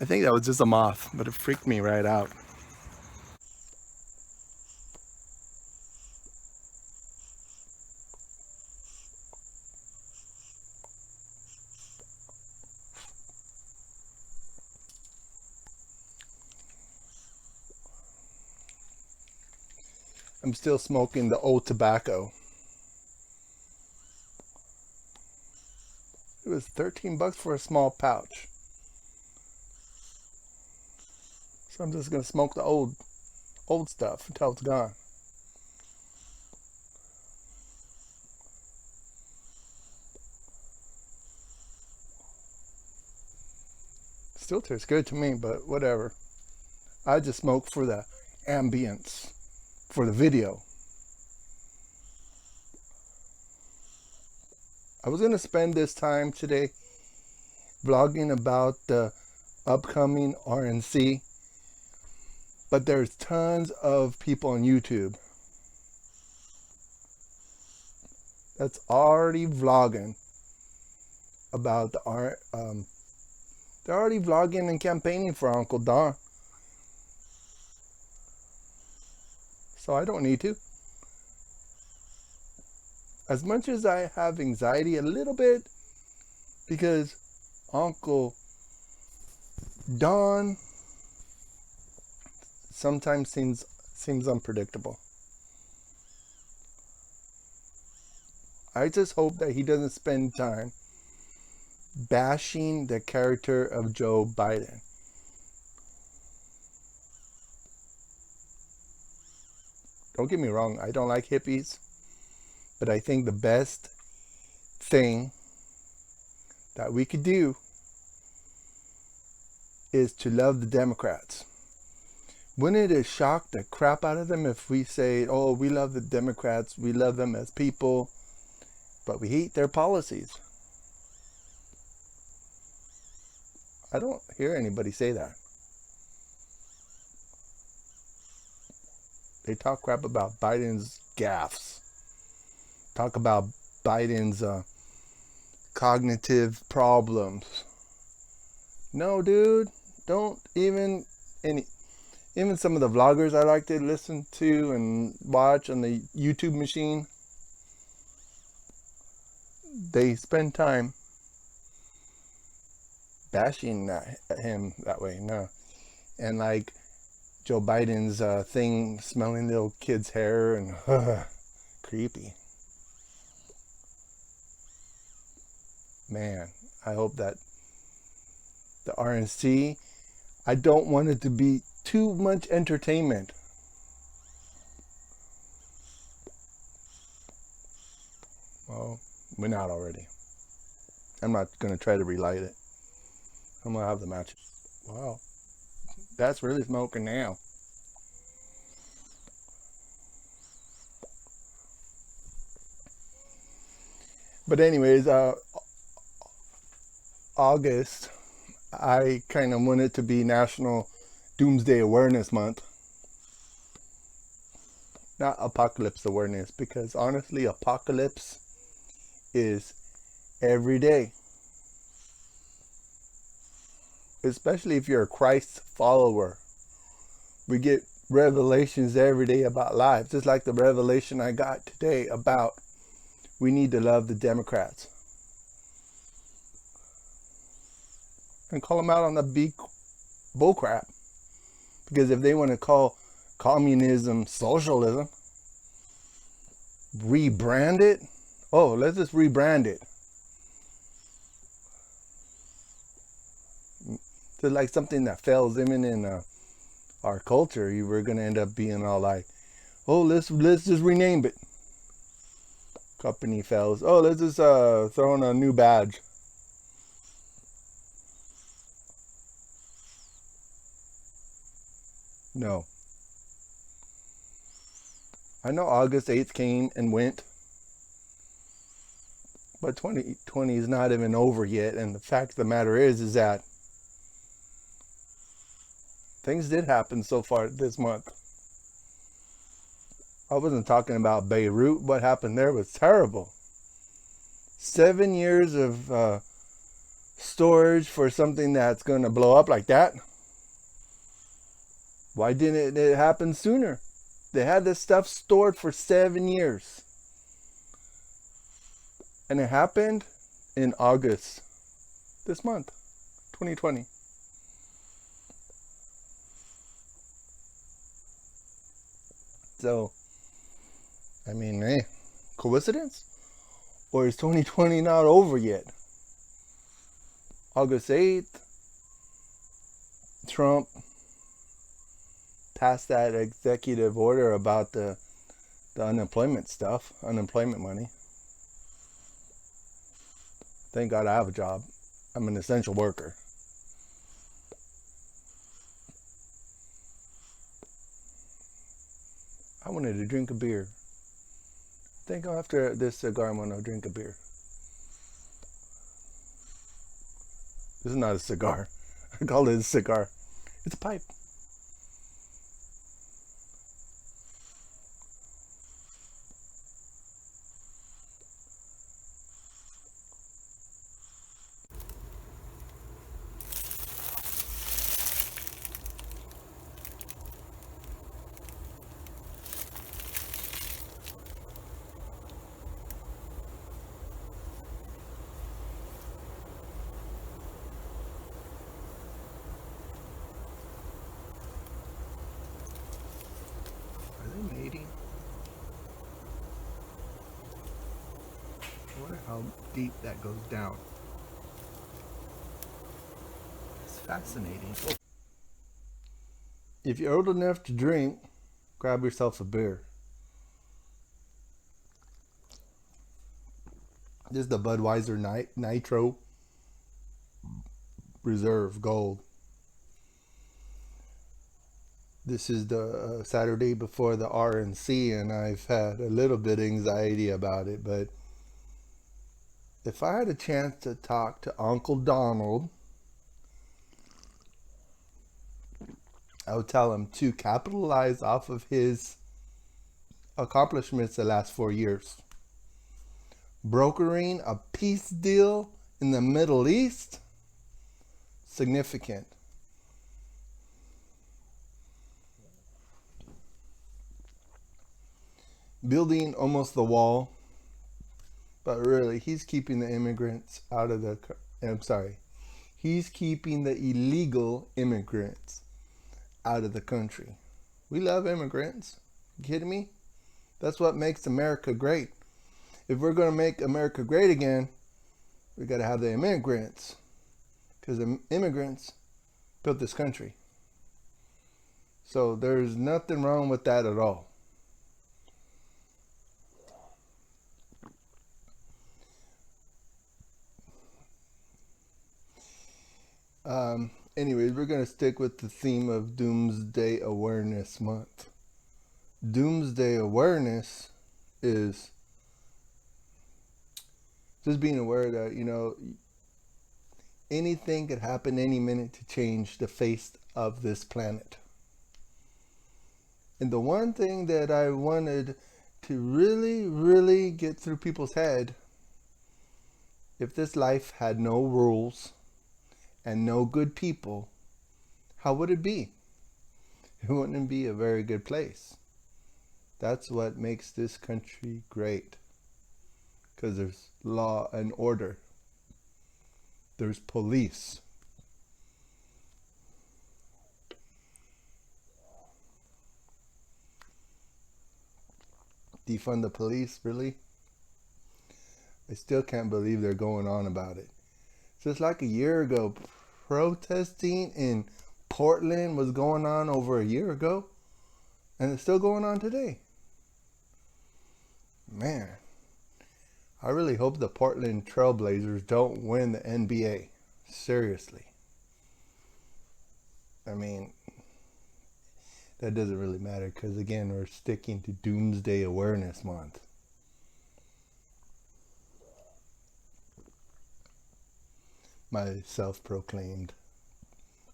I think that was just a moth, but it freaked me right out. I'm still smoking the old tobacco. It was 13 bucks for a small pouch. So I'm just gonna smoke the old stuff until it's gone. Still tastes good to me, but whatever. I just smoke for the ambience, for the video. I was gonna spend this time today vlogging about the upcoming RNC, but there's tons of people on YouTube that's already vlogging about the they're already vlogging and campaigning for Uncle Don. So I don't need to. As much as I have anxiety a little bit because Uncle Don sometimes seems unpredictable. I just hope that he doesn't spend time bashing the character of Joe Biden. Don't get me wrong, I don't like hippies, but I think the best thing that we could do is to love the Democrats. Wouldn't it shock the crap out of them if we say, oh, we love the Democrats, we love them as people, but we hate their policies? I don't hear anybody say that. They talk crap about Biden's gaffes. Talk about Biden's cognitive problems. No, dude, don't even some of the vloggers I like to listen to and watch on the YouTube machine, they spend time bashing him that way. No. And like Joe Biden's thing, smelling little kids' hair and creepy. Man, I hope that the RNC, I don't want it to be too much entertainment. Well, we're not already. I'm not going to try to relight it. I'm going to have the match. Wow, that's really smoking now. But anyways, August, I kind of want it to be National Doomsday Awareness Month. Not apocalypse awareness, because honestly, apocalypse is every day. Especially if you're a Christ follower. We get revelations every day about life, just like the revelation I got today about we need to love the Democrats. And call them out on the big bullcrap. Because if they want to call communism socialism, rebrand it, oh, let's just rebrand it. It's like something that fails even in our culture. You were going to end up being all like, oh, let's just rename it. Company fails. Oh, let's just throw in a new badge. No. I know August 8th came and went, but 2020 is not even over yet. And the fact of the matter is that things did happen so far this month. I wasn't talking about Beirut. What happened there was terrible. 7 years of storage for something that's going to blow up like that? Why didn't it happen sooner? They had this stuff stored for 7 years. And it happened in August this month, 2020. So, I mean, coincidence? Or is 2020 not over yet? August 8th, Trump passed that executive order about the unemployment stuff, unemployment money. Thank God I have a job. I'm an essential worker. I wanted to drink a beer. I think after this cigar, I'm going to drink a beer. This is not a cigar. I call it a cigar. It's a pipe. Mating. I wonder how deep that goes down. It's fascinating. If you're old enough to drink, grab yourself a beer. This is the Budweiser Nitro Reserve Gold. This is the Saturday before the RNC, and I've had a little bit of anxiety about it, but if I had a chance to talk to Uncle Donald, I would tell him to capitalize off of his accomplishments the last 4 years. Brokering a peace deal in the Middle East, significant. Building almost the wall, but really he's keeping the immigrants out of the, he's keeping the illegal immigrants out of the country. We love immigrants. You kidding me? That's what makes America great. If we're going to make America great again, we got to have the immigrants, because the immigrants built this country. So there's nothing wrong with that at all. Anyways, we're going to stick with the theme of Doomsday Awareness Month. Doomsday Awareness is just being aware that, anything could happen any minute to change the face of this planet. And the one thing that I wanted to really, really get through people's head, if this life had no rules and no good people, how would it be? It wouldn't be a very good place. That's what makes this country great. Because there's law and order. There's police. Defund the police, really? I still can't believe they're going on about it. Just like a year ago, protesting in Portland was going on over a year ago, and it's still going on today. Man, I really hope the Portland Trailblazers don't win the NBA. Seriously. I mean, that doesn't really matter, because again, we're sticking to Doomsday Awareness Month. My self-proclaimed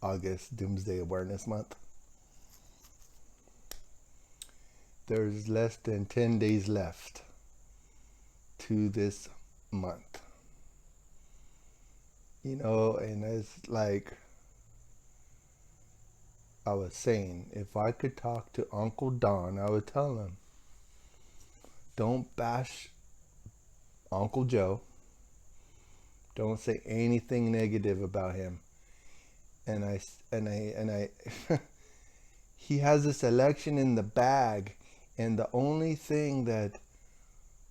August Doomsday Awareness Month. There's less than 10 days left to this month. And it's like I was saying, if I could talk to Uncle Don, I would tell him, don't bash Uncle Joe. Don't say anything negative about him. And I he has this election in the bag, and the only thing that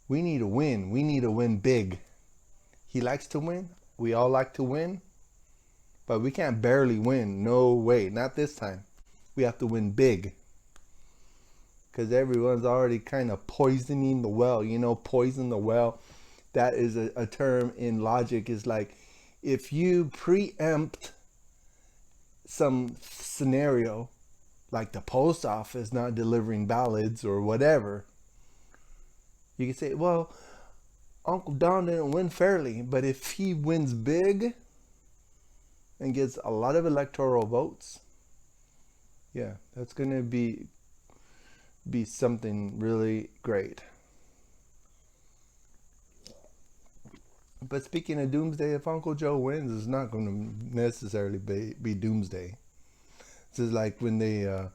we need to win. We need to win big. He likes to win. We all like to win. But we can't barely win. No way. Not this time. We have to win big. Because everyone's already kind of poisoning the well. Poison the well. That is a term in logic. Is like if you preempt some scenario, like the post office not delivering ballots or whatever, you can say, well, Uncle Don didn't win fairly, but if he wins big and gets a lot of electoral votes, yeah, that's going to be something really great. But speaking of Doomsday, if Uncle Joe wins, it's not going to necessarily be Doomsday. This is like when the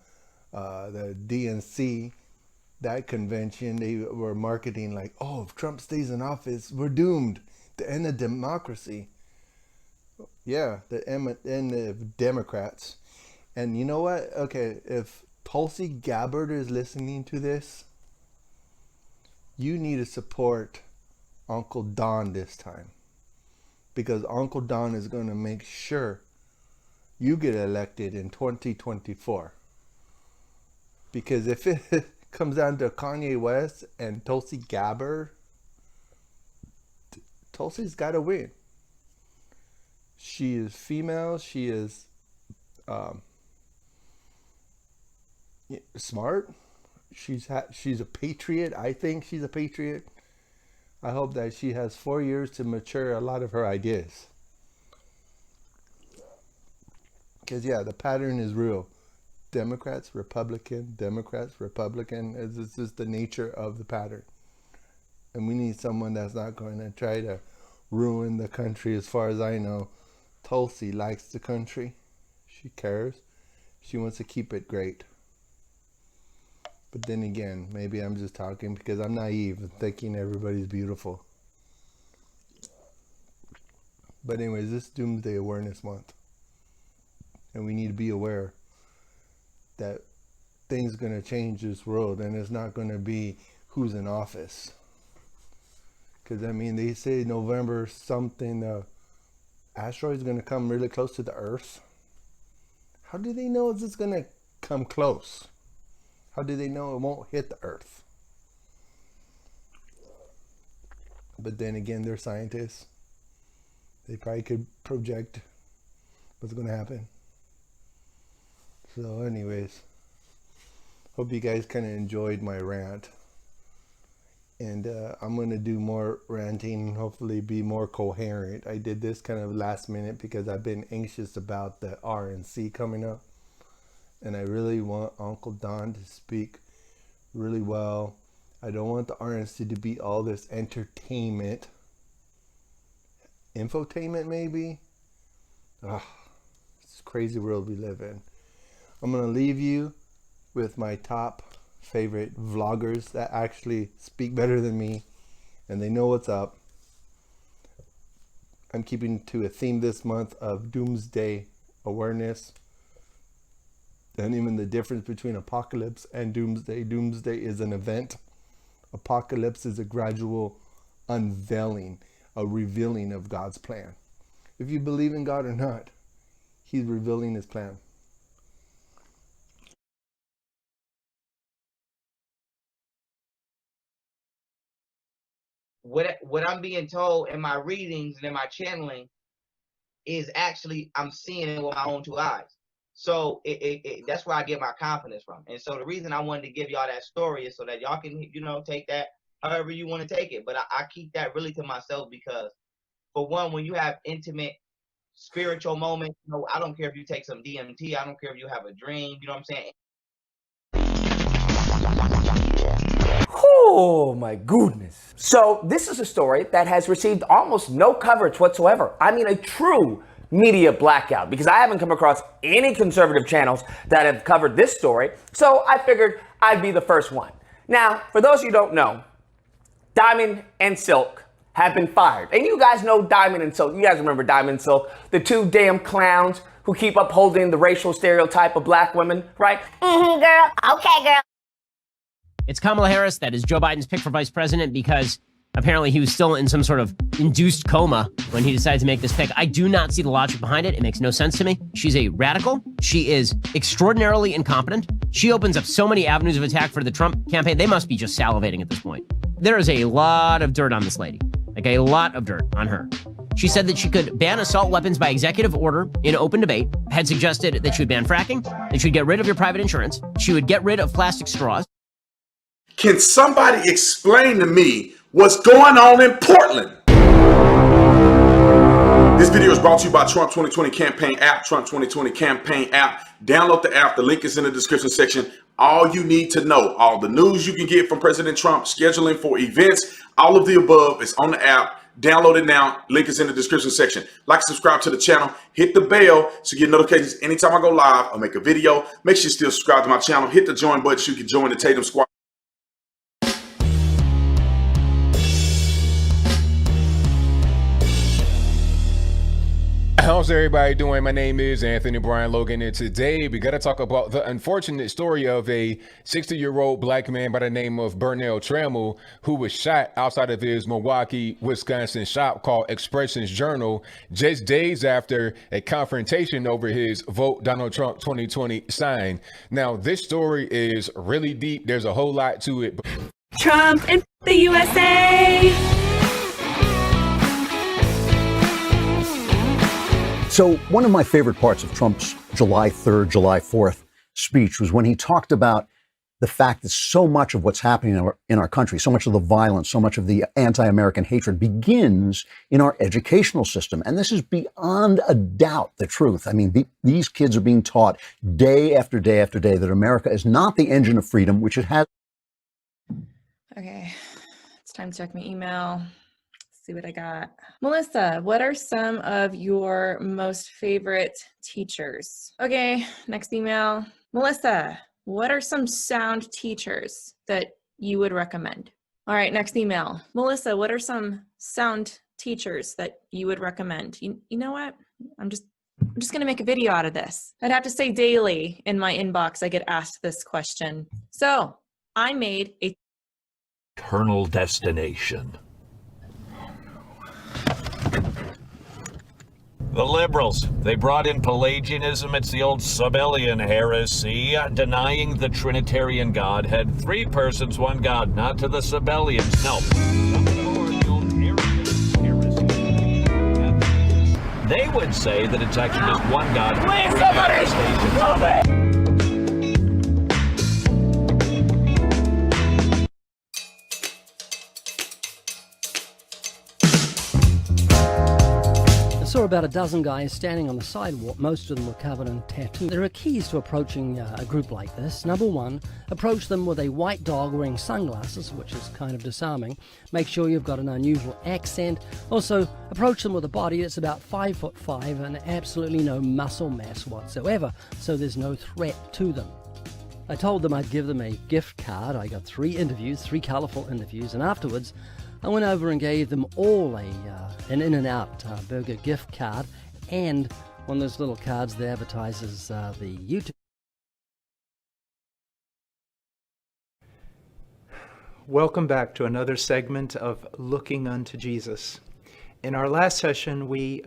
DNC, that convention, they were marketing like, oh, if Trump stays in office, we're doomed. The end of democracy. Yeah, the end of Demcrats. And you know what? Okay, if Tulsi Gabbard is listening to this, you need to support Uncle Don this time. Because Uncle Don is going to make sure you get elected in 2024. Because if it comes down to Kanye West and Tulsi Gabbard, Tulsi's got to win. She is female. She is smart. She's a patriot. I think she's a patriot. I hope that she has 4 years to mature a lot of her ideas. Because, yeah, the pattern is real. Democrats, Republican, Democrats, Republican. It's just the nature of the pattern. And we need someone that's not going to try to ruin the country. As far as I know, Tulsi likes the country. She cares. She wants to keep it great. But then again, maybe I'm just talking because I'm naive and thinking everybody's beautiful. But anyways, this is Doomsday Awareness Month. And we need to be aware that things are going to change this world, and it's not going to be who's in office. Because, I mean, they say November something, the asteroid's going to come really close to the Earth. How do they know it's going to come close? How do they know it won't hit the Earth? But then again, they're scientists. They probably could project what's going to happen. So anyways, hope you guys kind of enjoyed my rant. And I'm going to do more ranting and hopefully be more coherent. I did this kind of last minute because I've been anxious about the RNC coming up. And I really want Uncle Don to speak really well. I don't want the RNC to be all this entertainment. Infotainment, maybe? It's a crazy world we live in. I'm going to leave you with my top favorite vloggers that actually speak better than me. And they know what's up. I'm keeping to a theme this month of Doomsday Awareness. And even the difference between apocalypse and doomsday. Doomsday is an event. Apocalypse is a gradual unveiling, a revealing of God's plan. If you believe in God or not, He's revealing His plan. What I'm being told in my readings and in my channeling is actually I'm seeing it with my own two eyes. So that's where I get my confidence from. And so the reason I wanted to give y'all that story is so that y'all can, take that however you want to take it. But I keep that really to myself because, for one, when you have intimate spiritual moments, I don't care if you take some DMT, I don't care if you have a dream, you know what I'm saying? Oh my goodness. So this is a story that has received almost no coverage whatsoever. I mean, a true media blackout, because I haven't come across any conservative channels that have covered this story. So I figured I'd be the first one. Now, for those of you who don't know, Diamond and Silk have been fired. And you guys know Diamond and Silk. You guys remember Diamond and Silk, the two damn clowns who keep upholding the racial stereotype of black women, right? Mm-hmm, girl. Okay, girl. It's Kamala Harris that is Joe Biden's pick for vice president because apparently he was still in some sort of induced coma when he decided to make this pick. I do not see the logic behind it. It makes no sense to me. She's a radical. She is extraordinarily incompetent. She opens up so many avenues of attack for the Trump campaign. They must be just salivating at this point. There is a lot of dirt on this lady, like a lot of dirt on her. She said that she could ban assault weapons by executive order in open debate, had suggested that she would ban fracking, that she would get rid of your private insurance, she would get rid of plastic straws. Can somebody explain to me what's going on in Portland? This video is brought to you by Trump 2020 Campaign app, Trump 2020 Campaign app. Download the app. The link is in the description section. All you need to know, all the news you can get from President Trump, scheduling for events, all of the above is on the app. Download it now. Link is in the description section. Like, subscribe to the channel. Hit the bell so you get notifications anytime I go live or make a video. Make sure you still subscribe to my channel. Hit the join button so you can join the Tatum Squad. How's everybody doing? My name is Anthony Brian Logan, and today we got to talk about the unfortunate story of a 60-year-old black man by the name of Burnell Trammell, who was shot outside of his Milwaukee, Wisconsin shop called Expressions Journal just days after a confrontation over his Vote Donald Trump 2020 sign. Now, this story is really deep. There's a whole lot to it. Trump in the USA! So one of my favorite parts of Trump's July 3rd, July 4th speech was when he talked about the fact that so much of what's happening in our country, so much of the violence, so much of the anti-American hatred begins in our educational system. And this is beyond a doubt the truth. I mean, these kids are being taught day after day after day that America is not the engine of freedom, which it has. Okay, it's time to check my email. See what I got. Melissa, what are some of your most favorite teachers? Okay, next email. Melissa, what are some sound teachers that you would recommend? All right, next email. Melissa, what are some sound teachers that you would recommend? You know what? I'm just gonna make a video out of this. I'd have to say daily in my inbox I get asked this question. So I made a eternal destination. The liberals, they brought in Pelagianism. It's the old Sabellian heresy, denying the Trinitarian Godhead. Three persons, one God, not to the Sabellians. No. They would say that it's actually just one God. Please, somebody stop it! I saw about a dozen guys standing on the sidewalk. Most of them were covered in tattoos. There are keys to approaching a group like this. Number one, approach them with a white dog wearing sunglasses, which is kind of disarming. Make sure you've got an unusual accent. Also, approach them with a body that's about 5'5" and absolutely no muscle mass whatsoever, so there's no threat to them. I told them I'd give them a gift card. I got 3 interviews, 3 colorful interviews, and afterwards I went over and gave them all an In-N-Out burger gift card and one of those little cards that advertises the YouTube. Welcome back to another segment of Looking Unto Jesus. In our last session, we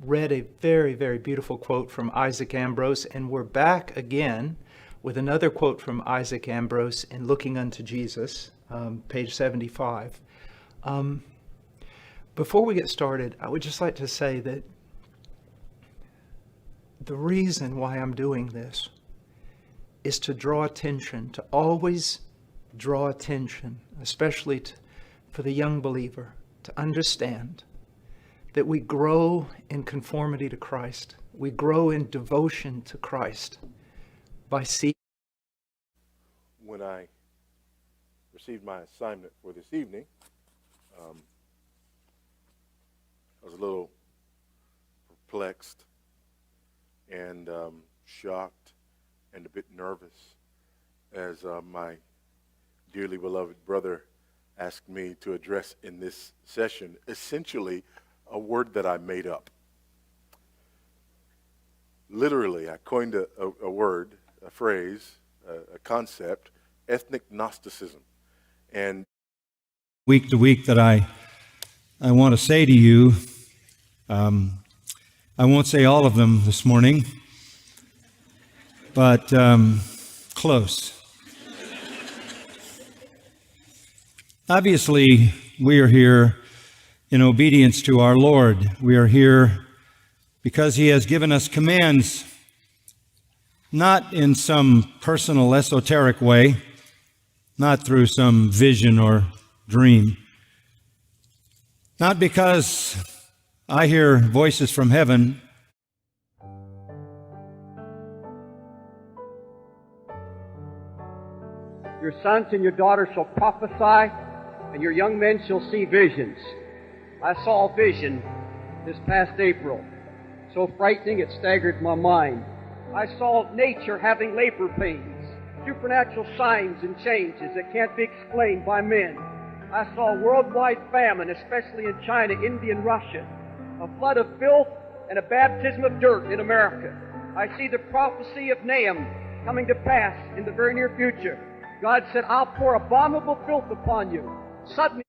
read a very, very beautiful quote from Isaac Ambrose, and we're back again with another quote from Isaac Ambrose in Looking Unto Jesus, page 75. Before we get started, I would just like to say that the reason why I'm doing this is to draw attention, to always draw attention, especially for the young believer, to understand that we grow in conformity to Christ. We grow in devotion to Christ by seeking. When I received my assignment for this evening, I was a little perplexed and shocked and a bit nervous as my dearly beloved brother asked me to address in this session essentially a word that I made up. Literally, I coined a word, a phrase, a concept, ethnic Gnosticism. And week to week that I want to say to you, I won't say all of them this morning, but close. Obviously, we are here in obedience to our Lord. We are here because He has given us commands, not in some personal esoteric way, not through some vision or dream, not because I hear voices from heaven. Your sons and your daughters shall prophesy, and your young men shall see visions. I saw a vision this past April, so frightening it staggered my mind. I saw nature having labor pains, supernatural signs and changes that can't be explained by men. I saw worldwide famine, especially in China, India, and Russia, a flood of filth and a baptism of dirt in America. I see the prophecy of Nahum coming to pass in the very near future. God said, I'll pour abominable filth upon you. Suddenly